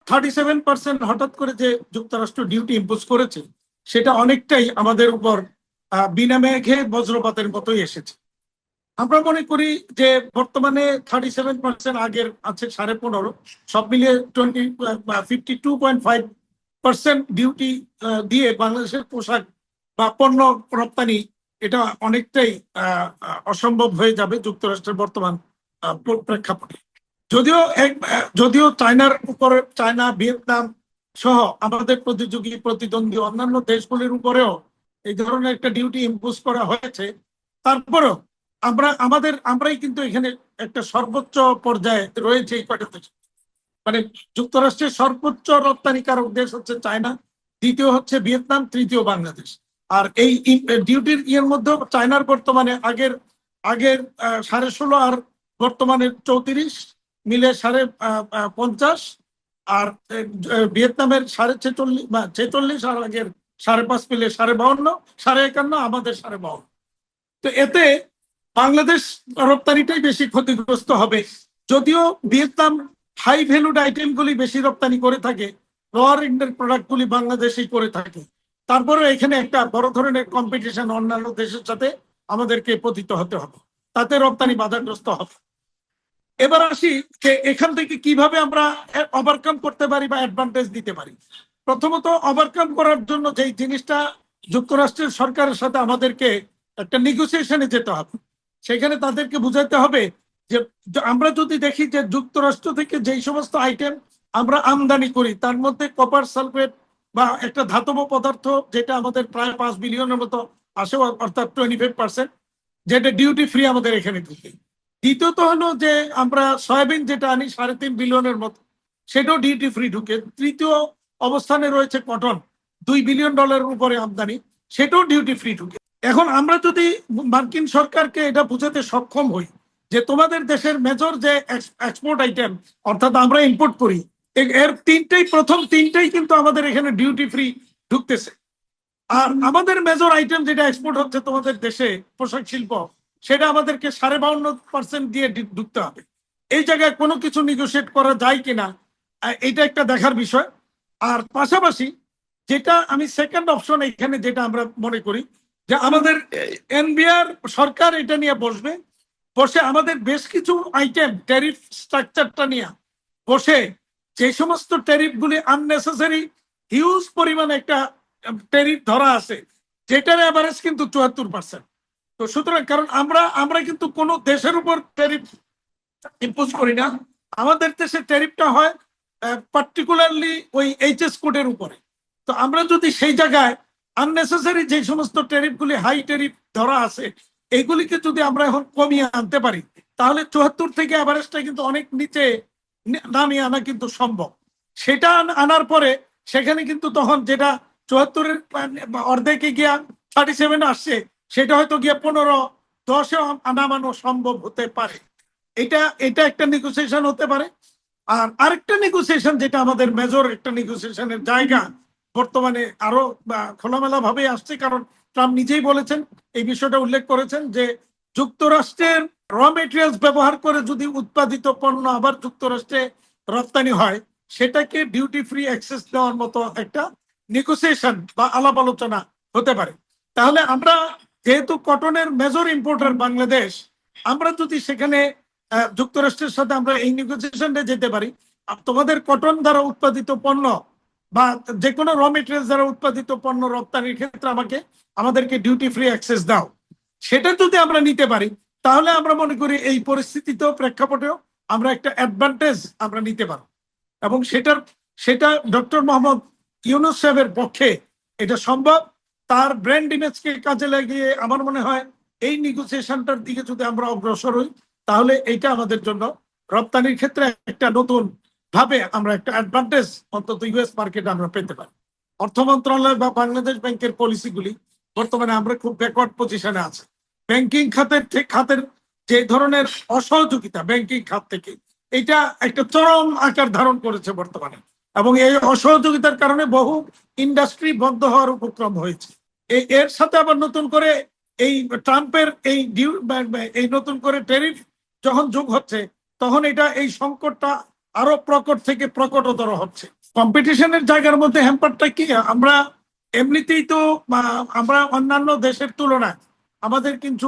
37% হঠাৎ করে যে যুক্তরাষ্ট্র ডিউটি ইম্পোজ করেছে, সেটা অনেকটাই আমাদের উপর বিনা মেঘে বজ্রপাতের মতোই এসেছে। আমরা মনে করি যে বর্তমানে 37% আগের আছে 15.5, সব মিলিয়ে 52.5% ডিউটি দিয়ে বাংলাদেশের পোশাক বা পণ্য রপ্তানি এটা অনেকটাই অসম্ভব হয়ে যাবে যুক্তরাষ্ট্রের বর্তমান প্রেক্ষাপটে। যদিও চায়নার উপরে, চায়না, ভিয়েতনাম সহ আমাদের প্রতিদ্বন্দ্বী অন্যান্য দেশগুলির উপরেও এই ধরনের একটা ডিউটি ইম্পোজ করা হয়েছে, তারপরেও আমরাই কিন্তু এখানে একটা সর্বোচ্চ পর্যায়ে রয়েছে। এই কয়টা দেশ, মানে যুক্তরাষ্ট্রের সর্বোচ্চ রপ্তানিকারক দেশ হচ্ছে চায়না, দ্বিতীয় হচ্ছে ভিয়েতনাম, তৃতীয় বাংলাদেশ। আর এই ডিউটির ইয়ের মধ্যে চায়নার বর্তমানে আগের 16.5 আর বর্তমানে 34 মিলে 50.5, আর ভিয়েতনামের 46.5 বা 46, আর আগের 5.5 মিলে 52, 51, আমাদের 52। তো এতে বাংলাদেশ রপ্তানিটাই বেশি ক্ষতিগ্রস্ত হবে। যদিও ভিয়েতনাম হাই ভ্যালুড আইটেমগুলি বেশি রপ্তানি করে থাকে, লোয়ার এন্ডের প্রোডাক্টগুলি বাংলাদেশেই করে থাকে, তারপরে এখানে একটা বড় ধরনের কম্পিটিশন অন্যান্য দেশের সাথে আমাদেরকে পতিত হতে হবে, তাতে রপ্তানি বাধাগ্রস্ত হবে। এবার আসি যে এখান থেকে কিভাবে আমরা ওভারকাম করতে পারি বা অ্যাডভান্টেজ দিতে পারি। প্রথমত, ওভারকাম করার জন্য যেই জিনিসটা যুক্তরাষ্ট্রের সরকারের সাথে আমাদেরকে একটা নেগোসিয়েশনে যেতে হবে, সেখানে তাদেরকে বুঝাতে হবে যে আমরা যদি দেখি যে যুক্তরাষ্ট্র থেকে যেই সমস্ত আইটেম আমরা আমদানি করি, তার মধ্যে কপার সালফেট বা একটা ধাতব পদার্থ যেটা আমাদের প্রায় 5 বিলিয়নের মতো আসে, অর্থাৎ 25%, যেটা ডিউটি ফ্রি আমাদের এখানে ঢুকে। দ্বিতীয়ত হলো যে আমরা সয়াবিন যেটা আনি 3.5 বিলিয়নের মতো, সেটাও ডিউটি ফ্রি ঢুকে। তৃতীয় অবস্থানে রয়েছে কটন, $2 বিলিয়ন উপরে আমদানি, সেটাও ডিউটি ফ্রি ঢুকে। এখন আমরা যদি মার্কিন সরকারকে এটা বুঝাতে সক্ষম হই যে তোমাদের দেশের মেজর যে এক্সপোর্ট আইটেম, অর্থাৎ আমরা ইম্পোর্ট করি, এর প্রথম তিনটাই কিন্তু আমাদের এখানে ডিউটি ফ্রি ঢুকতেছে, আর আমাদের মেজর আইটেম যেটা এক্সপোর্ট হচ্ছে তোমাদের দেশে পোশাক শিল্প, সেটা আমাদেরকে 52% দিয়ে ঢুকতে হবে। এই জায়গায় কোনো কিছু নেগোশিয়েট করা যায় কিনা, এটা একটা দেখার বিষয়। আর পাশাপাশি যেটা আমি সেকেন্ড অপশন এখানে যেটা আমরা মনে করি যে আমাদের এনবিআর সরকার এটা নিয়ে বসে আমাদের বেশ কিছু আইটেম ট্যারিফ স্ট্রাকচারটা নিয়ে বসে, যে সমস্ত ট্যারিফগুলি আননেসেসারি হিউজ পরিমাণে একটা ট্যারিফ ধরা আছে, যেটার এভারেজ কিন্তু 74%। তো সুতরাং কারণ আমরা কিন্তু কোনো দেশের উপর ট্যারিফ ইম্পোজ করি না, আমাদের দেশে ট্যারিফটা হয় পার্টিকুলারলি ওই এইচএস কোডের উপরে। তো আমরা যদি সেই জায়গায় আননেসেসারি যে সমস্ত ট্যারিফগুলি হাই ট্যারিফ ধরা আছে, এইগুলিকে যদি আমরা এখন কমিয়ে আনতে পারি, তাহলে 74 থেকে এভারেজটা কিন্তু অনেক নিচে নামিয়ে আনা কিন্তু সম্ভব। সেটা আনার পরে সেখানে কিন্তু তখন যেটা 74-এর অর্ধেকে গিয়া 37 আসছে, সেটা হয়তো গিয়ে 15-10-এ নামানো সম্ভব হতে পারে। এটা একটা নেগোসিয়েশন হতে পারে। আর আরেকটা নেগোসিয়েশন যেটা আমাদের মেজর একটা নেগোসিয়েশনের জায়গা বর্তমানে আরো খোলামেলা ভাবে আসছে, কারণ ট্রাম্প নিজেই বলেছেন, এই বিষয়টা উল্লেখ করেছেন যে যুক্তরাষ্ট্রের র মেটেরিয়ালস ব্যবহার করে যদি উৎপাদিত পণ্য আবার যুক্তরাষ্ট্রে রপ্তানি হয়, সেটাকে ডিউটি ফ্রি অ্যাক্সেস দেওয়ার মতো একটা নেগোসিয়েশন বা আলাপ আলোচনা হতে পারে। তাহলে আমরা যেহেতু কটনের মেজর ইম্পোর্টার বাংলাদেশ, আমরা যদি সেখানে যুক্তরাষ্ট্রের সাথে আমরা এই নেগোসিয়েশনে যেতে পারি, তোমাদের কটন দ্বারা উৎপাদিত পণ্য বা যে কোনো র মেটেরিয়াল দ্বারা উৎপাদিত পণ্য রপ্তানির ক্ষেত্রে আমাদেরকে ডিউটি ফ্রি অ্যাক্সেস দাও, সেটা যদি আমরা নিতে পারি, তাহলে আমরা মনে করি এই পরিস্থিতিতেও প্রেক্ষাপটেও আমরা একটা অ্যাডভান্টেজ আমরা নিতে পারবো। এবং সেটা ডক্টর মোহাম্মদ ইউনূস সাহেবের পক্ষে এটা সম্ভব। তার ব্র্যান্ড ইমেজকে কাজে লাগিয়ে আমার মনে হয় এই নেগোসিয়েশনটার দিকে যদি আমরা অগ্রসর হই, তাহলে এইটা আমাদের জন্য রপ্তানির ক্ষেত্রে একটা নতুন ভাবে আমরা একটা অ্যাডভান্টেজ অন্তত ইউএস মার্কেটে আমরা পেতে পারি। অর্থ মন্ত্রণালয় বা বাংলাদেশ ব্যাংকের পলিসিগুলি বর্তমানে আমরা খুব ব্যাকওয়ার্ড পজিশনে আছে। ব্যাংকিং খাতের যে ধরনের অসহযোগিতা ব্যাংকিং খাত থেকে, এটা একটা চরম আকার ধারণ করেছে বর্তমানে, এবং এই অসহযোগিতার কারণে বহু ইন্ডাস্ট্রি বন্ধ হওয়ার উপক্রম হয়েছে। এর সাথে আবার নতুন করে এই ট্রাম্পের এই নতুন করে ট্যারিফ যখন যোগ হচ্ছে, তখন এটা এই সংকটটা আরো প্রকট থেকে প্রকটতর হচ্ছে। কম্পিটিশনের জায়গার মধ্যে হ্যাম্পারটা কি, আমরা এমনিতেই তো আমরা অন্যান্য দেশের তুলনায় আমাদের কিন্তু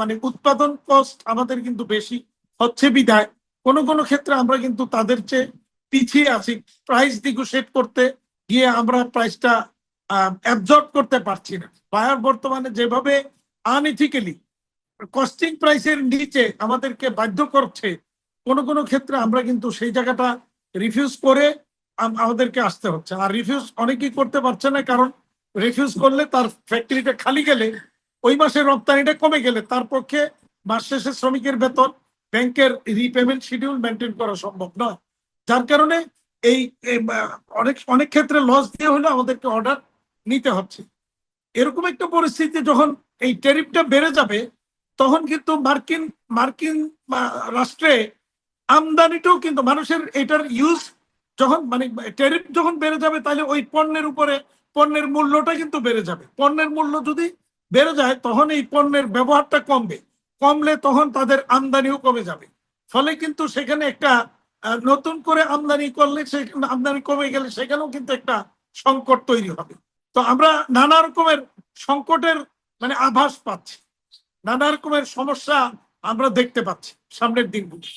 মানে উৎপাদন কস্ট আমাদের কিন্তু বেশি হচ্ছে বিধায় কোনো কোনো ক্ষেত্রে আমরা কিন্তু তাদের চেয়ে পিছিয়ে আছি। প্রাইস নেগোশিয়েট করতে গিয়ে আমরা প্রাইসটা অ্যাবজর্ব করতে পারছি না। বায়ার বর্তমানে যেভাবে আনইথিক্যালি কস্টিং প্রাইসের নিচে আমাদেরকে বাধ্য করছে, কোনো কোনো ক্ষেত্রে আমরা কিন্তু সেই জায়গাটা রিফিউজ করে আমাদেরকে আসতে হচ্ছে। আর রিফিউজ অনেকেই করতে পারছে না, কারণ রিফিউজ করলে তার ফ্যাক্টরিটা খালি গেলে, ওই মাসে রপ্তানিটা কমে গেলে তার পক্ষে মাস শেষে শ্রমিকের বেতন, ব্যাংকের রিপেমেন্ট শিডিউল মেনটেন করা সম্ভব নয়। যার কারণে এই অনেক অনেক ক্ষেত্রে লস দিয়ে হলে আমাদেরকে অর্ডার নিতে হচ্ছে। এরকম একটা পরিস্থিতি যখন এই ট্যারিফটা বেড়ে যাবে, তখন কিন্তু মার্কিন মার্কিন রাষ্ট্রে আমদানিটাও কিন্তু মানুষের এটার ইউজ যখন মানে ট্যারিফ যখন বেড়ে যাবে, তাহলে ওই পণ্যের উপরে পণ্যের মূল্যটা কিন্তু বেড়ে যাবে। পণ্যের মূল্য যদি বেড়ে যায় তখন এই পণ্যের ব্যবহারটা কমবে, কমলে তখন তাদের আমদানিও কমে যাবে। ফলে কিন্তু সেখানে একটা নতুন করে আমদানি করলে, সেখানে আমদানি কমে গেলে সেখানেও কিন্তু একটা সংকট তৈরি হবে। তো আমরা নানা রকমের সংকটের মানে আভাস পাচ্ছি, নানা রকমের সমস্যা আমরা দেখতে পাচ্ছি সামনের দিনগুলি।